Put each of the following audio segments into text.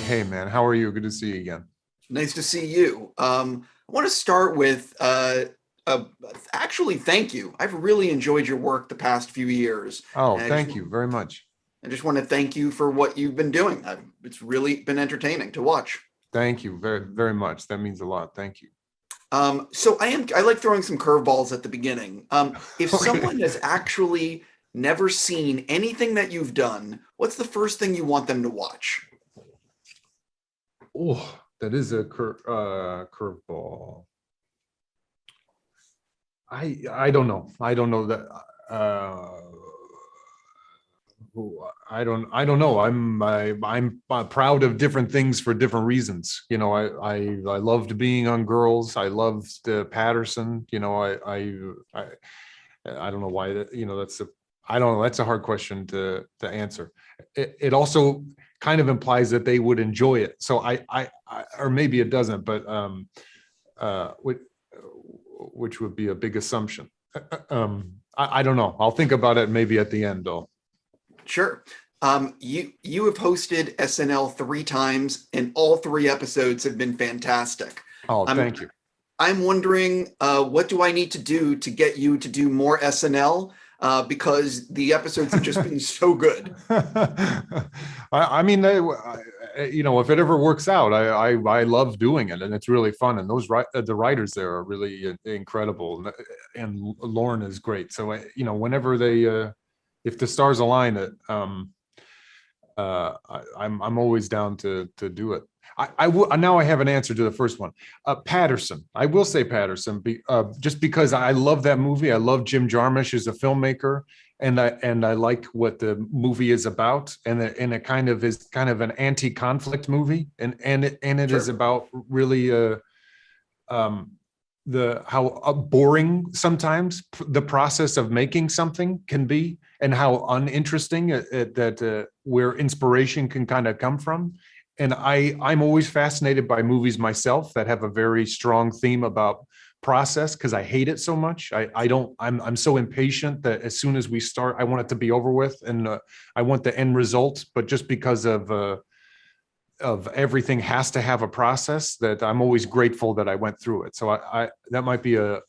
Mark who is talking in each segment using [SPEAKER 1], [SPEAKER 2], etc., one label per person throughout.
[SPEAKER 1] Hey man, how are you? Good to see you again.
[SPEAKER 2] Nice to see you. I want to start with uh, actually thank you. I've really enjoyed your work the past few years,
[SPEAKER 1] Oh,
[SPEAKER 2] and
[SPEAKER 1] thank you very much.
[SPEAKER 2] I just want to thank you for what you've been doing. It's really been entertaining to watch.
[SPEAKER 1] Thank you very, very much. That means a lot. Thank you.
[SPEAKER 2] I like throwing some curveballs at the beginning. If
[SPEAKER 1] Okay.
[SPEAKER 2] someone has actually never seen anything that you've done, what's the first thing you want them to watch?
[SPEAKER 1] Oh, that is a curveball. I don't know. I don't know that. Uh, I don't know. I'm proud of different things for different reasons. I loved being on Girls. I loved Patterson. I I don't know why that, that's a, I don't know. That's a hard question to answer. It also kind of implies that they would enjoy it. So or maybe it doesn't, but which would be a big assumption. I don't know. I'll think about it maybe at the end though.
[SPEAKER 2] Sure. You have hosted SNL three times, and all three episodes have been fantastic.
[SPEAKER 1] Oh,
[SPEAKER 2] I'm
[SPEAKER 1] thank you.
[SPEAKER 2] I'm wondering, what do I need to do to get you to do more SNL? Because the episodes have just been so good.
[SPEAKER 1] I mean, if it ever works out, I love doing it, and it's really fun. And the writers there are really incredible, and Lauren is great. So whenever if the stars align, I'm always down to do it. I will now. I have an answer to the first one. Patterson. I will say Patterson, just because I love that movie. I love Jim Jarmusch as a filmmaker, and I like what the movie is about, and it kind of is kind of an anti-conflict movie, and it is
[SPEAKER 2] Sure.
[SPEAKER 1] about really um, the how boring sometimes the process of making something can be, and how uninteresting where inspiration can kind of come from. And I'm always fascinated by movies myself that have a very strong theme about process, because I hate it so much. I don't I'm so impatient that as soon as we start, I want it to be over with, and I want the end result. But just because of everything has to have a process, that I'm always grateful that I went through it. So I that might be a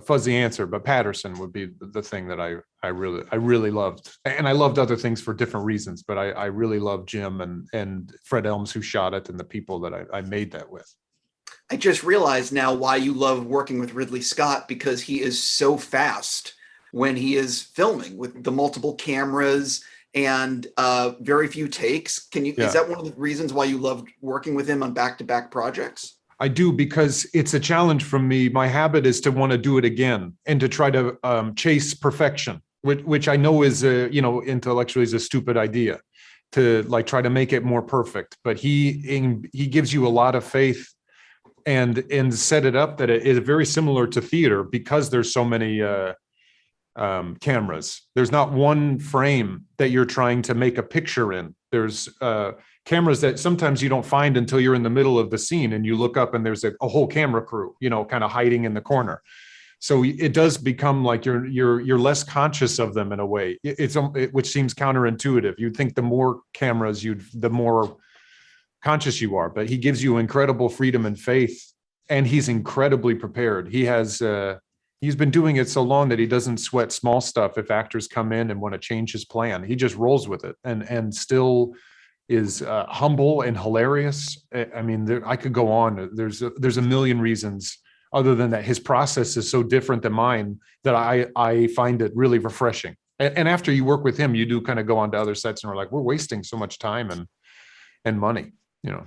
[SPEAKER 1] fuzzy answer, but Patterson would be the thing that I really loved, and I loved other things for different reasons. But I really loved Jim and Fred Elms, who shot it, and the people that I made that with.
[SPEAKER 2] I just realized now why you love working with Ridley Scott, because he is so fast when he is filming with the multiple cameras and very few takes. Is
[SPEAKER 1] Yeah,
[SPEAKER 2] that one of the reasons why you loved working with him on back-to-back projects?
[SPEAKER 1] I do, because it's a challenge from me. My habit is to want to do it again and to try to chase perfection, which I know is intellectually is a stupid idea, to like try to make it more perfect. But he gives you a lot of faith, and set it up that it is very similar to theater, because there's so many cameras. There's not one frame that you're trying to make a picture in. There's cameras that sometimes you don't find until you're in the middle of the scene, and you look up and there's a whole camera crew, kind of hiding in the corner. So it does become like you're less conscious of them in a way. Which seems counterintuitive. You'd think the more cameras, the more conscious you are. But he gives you incredible freedom and faith, and he's incredibly prepared. He's been doing it so long that he doesn't sweat small stuff. If actors come in and want to change his plan, he just rolls with it, and still is humble and hilarious. I mean, I could go on. There's a million reasons, other than that his process is so different than mine, that I find it really refreshing. And after you work with him, you do kind of go on to other sets, and we're like, we're wasting so much time and money, you know.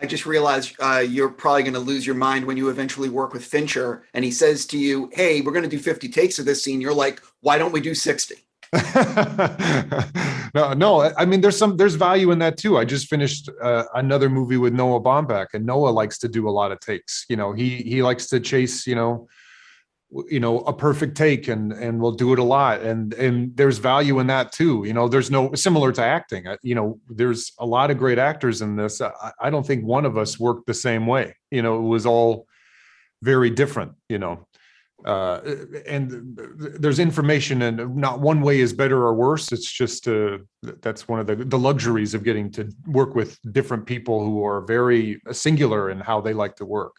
[SPEAKER 2] I just realized you're probably going to lose your mind when you eventually work with Fincher and he says to you, "Hey, we're going to do 50 takes of this scene." You're like, "Why don't we do 60?"
[SPEAKER 1] No. I mean, there's value in that too. I just finished another movie with Noah Baumbach, and Noah likes to do a lot of takes. He likes to chase a perfect take, and we'll do it a lot, and there's value in that too. There's no similar to acting. There's a lot of great actors in this. I don't think one of us worked the same way. It was all very different. and there's information, and not one way is better or worse. It's just that's one of the luxuries of getting to work with different people who are very singular in how they like to work.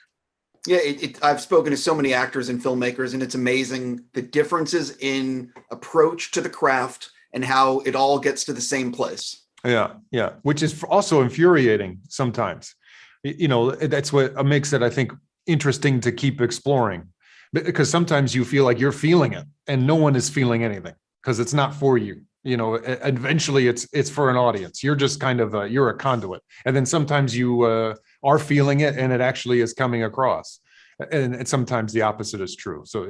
[SPEAKER 2] Yeah, I've spoken to so many actors and filmmakers, and it's amazing the differences in approach to the craft and how it all gets to the same place.
[SPEAKER 1] Yeah, yeah, which is also infuriating sometimes. That's what makes it, I think, interesting to keep exploring, because sometimes you feel like you're feeling it and no one is feeling anything because it's not for you. Eventually it's for an audience. You're just kind of you're a conduit, and then sometimes you are feeling it and it actually is coming across, and sometimes the opposite is true. So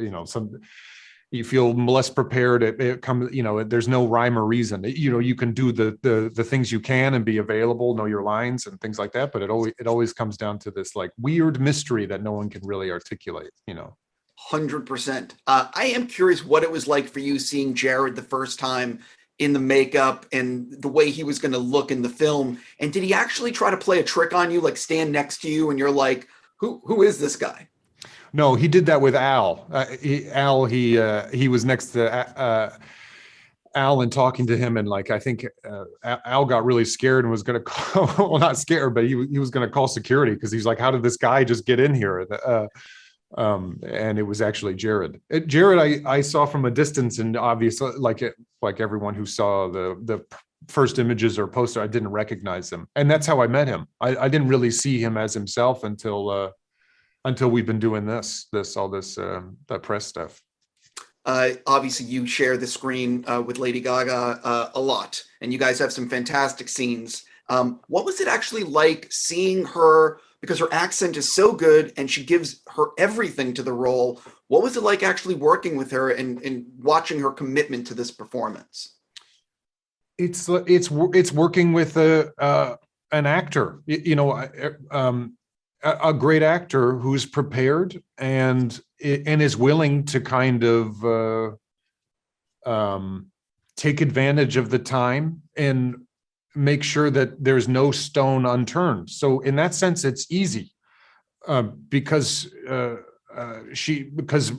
[SPEAKER 1] you feel less prepared. It comes, there's no rhyme or reason. You can do the things you can and be available, know your lines and things like that, but it always comes down to this like weird mystery that no one can really articulate.
[SPEAKER 2] 100%. I am curious what it was like for you seeing Jared the first time in the makeup and the way he was going to look in the film. And did he actually try to play a trick on you, like stand next to you and you're like, who is this guy?
[SPEAKER 1] No, he did that with Al. He was next to Al and talking to him, and like I think Al got really scared and was going to call, well, not scared, but he was going to call security because he's like, how did this guy just get in here? And it was actually Jared. Jared, I saw from a distance, and obviously, like everyone who saw the first images or poster, I didn't recognize him, and that's how I met him. I didn't really see him as himself until we've been doing that press stuff.
[SPEAKER 2] Obviously, you share the screen with Lady Gaga a lot, and you guys have some fantastic scenes. What was it actually like seeing her? Because her accent is so good and she gives her everything to the role. What was it like actually working with her and watching her commitment to this performance?
[SPEAKER 1] It's working with an actor, a great actor who's prepared and is willing to kind of take advantage of the time and make sure that there's no stone unturned. So in that sense, it's easy because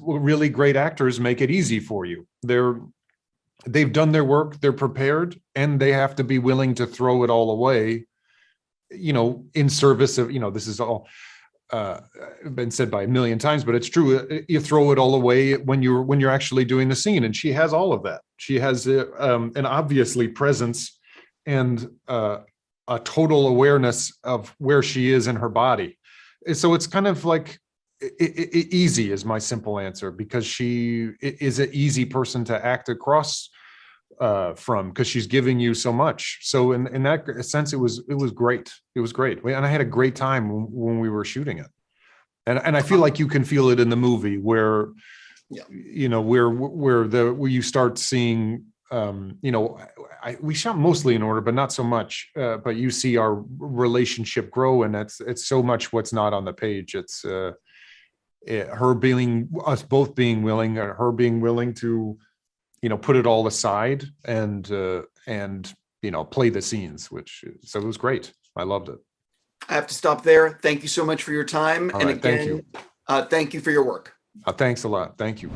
[SPEAKER 1] really great actors make it easy for you. They've done their work, they're prepared, and they have to be willing to throw it all away, in service of, this is all been said by a million times, but it's true. You throw it all away when you're actually doing the scene. And she has all of that. She has an obviously presence and a total awareness of where she is in her body. So it's kind of like easy is my simple answer, because she is an easy person to act across from, because she's giving you so much. So in that sense, it was great. It was great. And I had a great time when we were shooting it. And I feel like you can feel it in the movie where, where you start seeing, we shot mostly in order, but not so much. But you see our relationship grow, and it's so much what's not on the page. It's us both being willing, her being willing to, put it all aside and play the scenes, so it was great. I loved it.
[SPEAKER 2] I have to stop there. Thank you so much for your time.
[SPEAKER 1] All
[SPEAKER 2] and
[SPEAKER 1] right,
[SPEAKER 2] again,
[SPEAKER 1] thank you.
[SPEAKER 2] Thank you for your work.
[SPEAKER 1] Thanks a lot. Thank you.